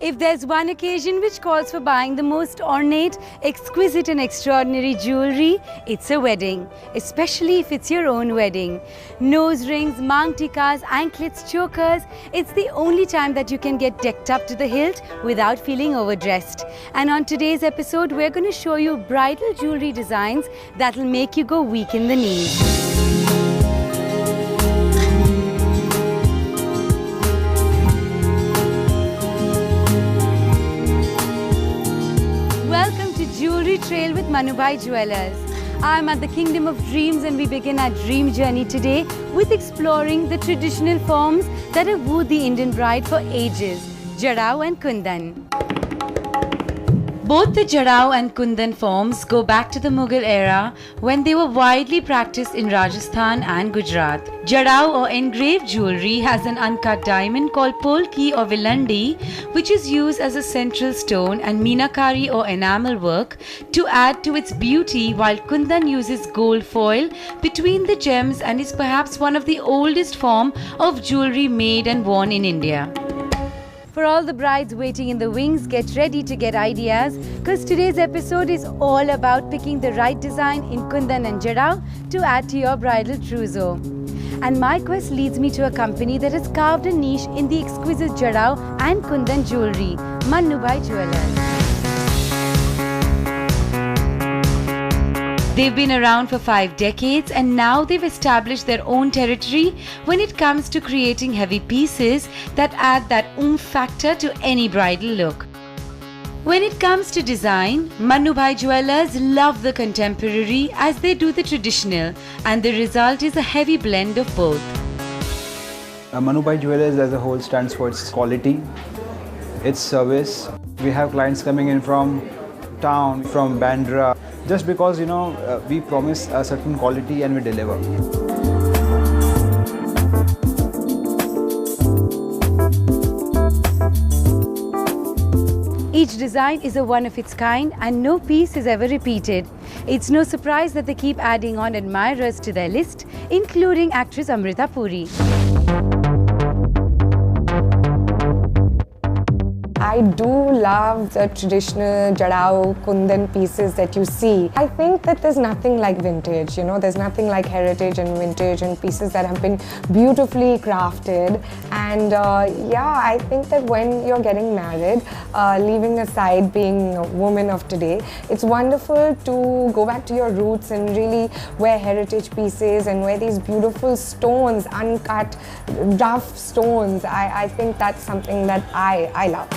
If there's one occasion which calls for buying the most ornate, exquisite and extraordinary jewellery, it's a wedding, especially if it's your own wedding. Nose rings, mang tikas, anklets, chokers, it's the only time that you can get decked up to the hilt without feeling overdressed. And on today's episode, we're going to show you bridal jewellery designs that'll make you go weak in the knees. Jewelry Trail with Manubhai Jewellers. I'm at the Kingdom of Dreams and we begin our dream journey today with exploring the traditional forms that have wooed the Indian bride for ages, Jarao and Kundan. Both the Jarao and Kundan forms go back to the Mughal era when they were widely practiced in Rajasthan and Gujarat. Jarao or engraved jewellery has an uncut diamond called polki or vilandi, which is used as a central stone, and meenakari or enamel work to add to its beauty, while Kundan uses gold foil between the gems and is perhaps one of the oldest form of jewellery made and worn in India. For all the brides waiting in the wings, get ready to get ideas, because today's episode is all about picking the right design in Kundan and Jarao to add to your bridal trousseau. And my quest leads me to a company that has carved a niche in the exquisite Jarao and Kundan jewellery, Manubhai Jewellers. They've been around for 5 decades and now they've established their own territory when it comes to creating heavy pieces that add that oomph factor to any bridal look. When it comes to design, Manubhai Jewellers love the contemporary as they do the traditional, and the result is a heavy blend of both. Manubhai Jewellers as a whole stands for its quality, its service. We have clients coming in from town, from Bandra, just because we promise a certain quality and we deliver. Each design is a one of its kind and no piece is ever repeated. It's no surprise that they keep adding on admirers to their list, including actress Amrita Puri. I do love the traditional Jarao Kundan pieces that you see. I think that there's nothing like vintage, there's nothing like heritage and vintage and pieces that have been beautifully crafted. And I think that when you're getting married, leaving aside being a woman of today, it's wonderful to go back to your roots and really wear heritage pieces and wear these beautiful stones, uncut, rough stones. I think that's something that I love.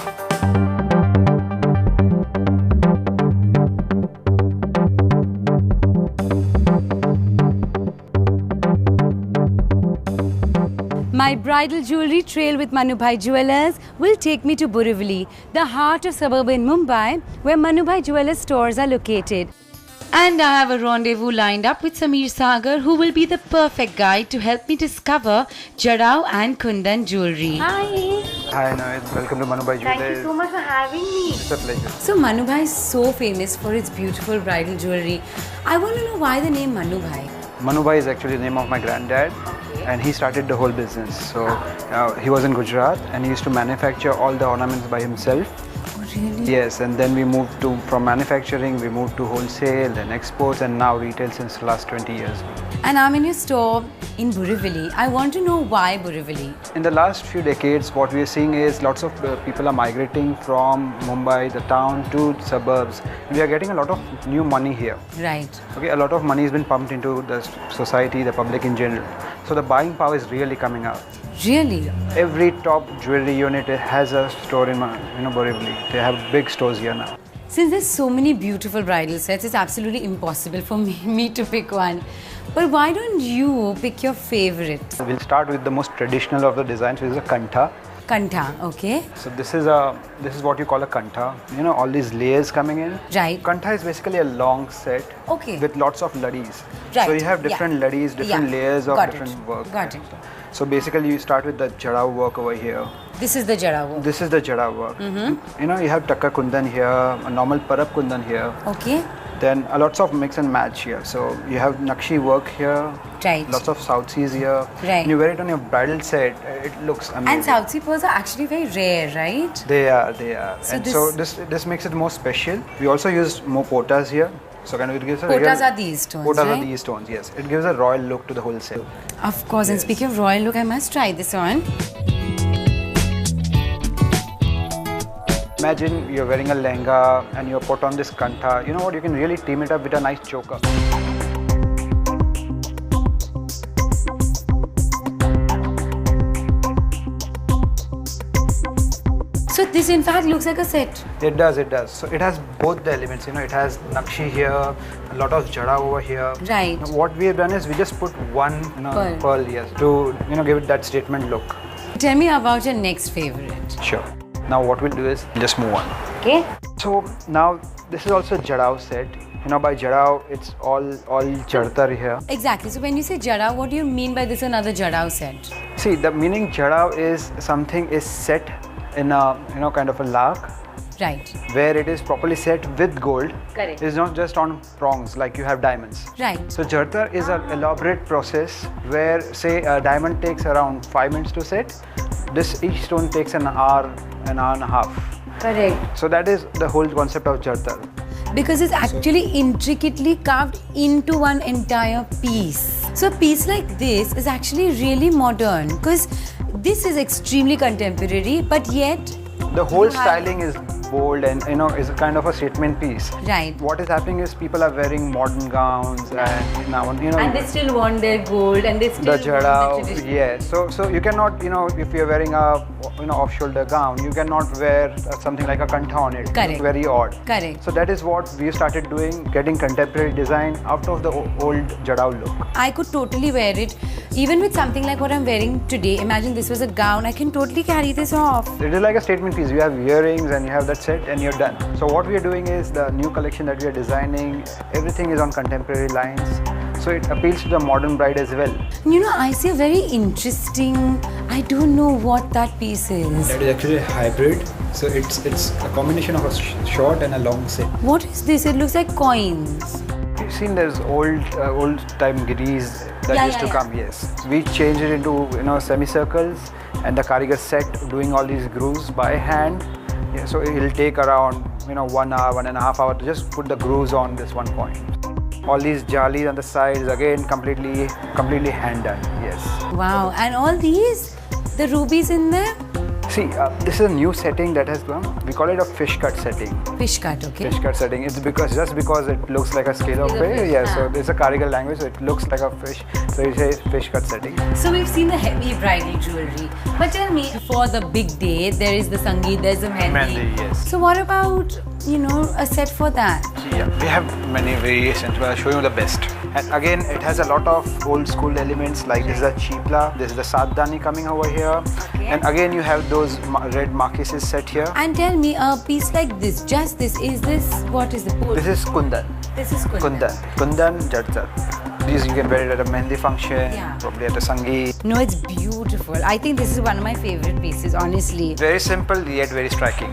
My bridal jewellery trail with Manubhai Jewellers will take me to Borivali, the heart of suburban Mumbai, where Manubhai Jewellers stores are located. And I have a rendezvous lined up with Sameer Sagar, who will be the perfect guide to help me discover Jarao and Kundan jewellery. Hi! Hi, Noel. Welcome to Manubhai Jewellers. Thank you so much for having me. It's a pleasure. So Manubhai is so famous for its beautiful bridal jewellery. I want to know why the name Manubhai. Manubhai is actually the name of my granddad, and he started the whole business. So he was in Gujarat and he used to manufacture all the ornaments by himself. Really? Yes, and then we moved from manufacturing, we moved to wholesale, then exports, and now retail since the last 20 years. And I'm in your store in Borivali. I want to know why Borivali. In the last few decades, what we are seeing is lots of people are migrating from Mumbai, the town, to suburbs. We are getting a lot of new money here. Right. Okay, a lot of money has been pumped into the society, the public in general. So the buying power is really coming out. Really? Every top jewelry unit has a store in Borivali. They have big stores here now. Since there's so many beautiful bridal sets, it's absolutely impossible for me to pick one. But why don't you pick your favorite? We'll start with the most traditional of the designs, which is a kantha. Kantha, okay. So this is what you call a kantha. All these layers coming in. Right. Kantha is basically a long set with lots of ladis. Right. So you have different ladis, different layers of different work. Got it. So basically you start with the jadao work over here. This is the jada work. This is the jadao work. You know, you have takka kundan here, a normal parab kundan here. Okay. Then lots of mix and match here. So you have nakshi work here. Right. Lots of South Seas here. Right. When you wear it on your bridal set, it looks amazing. And South Sea pearls are actually very rare, right? They are. So And this- so this makes it more special. We also use more potas here. So kind of it gives a Potas are these stones, Potas right? are these stones, yes. It gives a royal look to the whole set. Of course. And speaking of royal look, I must try this on. Imagine you're wearing a lehenga and you put on this kantha. You know what? You can really team it up with a nice choker. So this in fact looks like a set. It does. So it has both the elements. You know, it has nakshi here, a lot of jada over here. Right. Now, what we have done is we just put one pearl here to give it that statement look. Tell me about your next favorite. Sure. Now what we'll do is just move on. Okay. So now this is also a jadao set. You know, by jadao it's all jartar here. Exactly. So when you say jada, what do you mean by this another jadao set? See, the meaning jadao is something is set in a kind of a lark, Right. where it is properly set with gold. Correct. It's not just on prongs like you have diamonds. Right. So jartar is an elaborate process where, say, a diamond takes around 5 minutes to set. Each stone takes an hour and a half. Correct. So that is the whole concept of jartar. Because it's actually intricately carved into one entire piece. So a piece like this is actually really modern because this is extremely contemporary, but yet The whole you have- styling is bold and is a kind of a statement piece. Right. What is happening is people are wearing modern gowns and now And they still want their gold and they still the want the jadao, traditional. yes. So you cannot, if you're wearing a off-shoulder gown, you cannot wear something like a kantha on it. Correct. It's very odd. Correct. So that is what we started doing, getting contemporary design out of the old jadao look. I could totally wear it. Even with something like what I'm wearing today, imagine this was a gown, I can totally carry this off. It is like a statement piece. You have earrings and you have that set and you're done. So what we are doing is the new collection that we are designing, everything is on contemporary lines. So it appeals to the modern bride as well. I see a very interesting, I don't know what that piece is. That is actually a hybrid. So it's a combination of a short and a long set. What is this? It looks like coins. You've seen there's old time giris that used to come, yes. We changed it into semicircles and the karigar set doing all these grooves by hand. Yeah, so it'll take around 1 hour, 1.5 hours to just put the grooves on this one point. All these jalis on the sides again completely hand done, yes. Wow, and all these, the rubies in there? See, this is a new setting that has come. We call it a fish cut setting. Fish cut, okay. Fish cut setting. It's just because it looks like a scale of fish. Yeah, so there's a karigar language, so it looks like a fish. So it says fish cut setting. So we've seen the heavy bridal jewelry. But tell me, for the big day, there is the sangeet, there's the mehndi. Mehndi, yes. So what about, a set for that? Yeah, we have many variations, but I'll show you the best. And again, it has a lot of old school elements like this is a chipla, this is the saddani coming over here. Okay. And again, you have those red marquises set here. And tell me, a piece like this, just this, what is the pole? This is kundan. This is kundan. Kundan jartar. These you can wear it at a mehndi function, Yeah. probably at a sangeet. No, it's beautiful. I think this is one of my favorite pieces, honestly. Very simple yet very striking.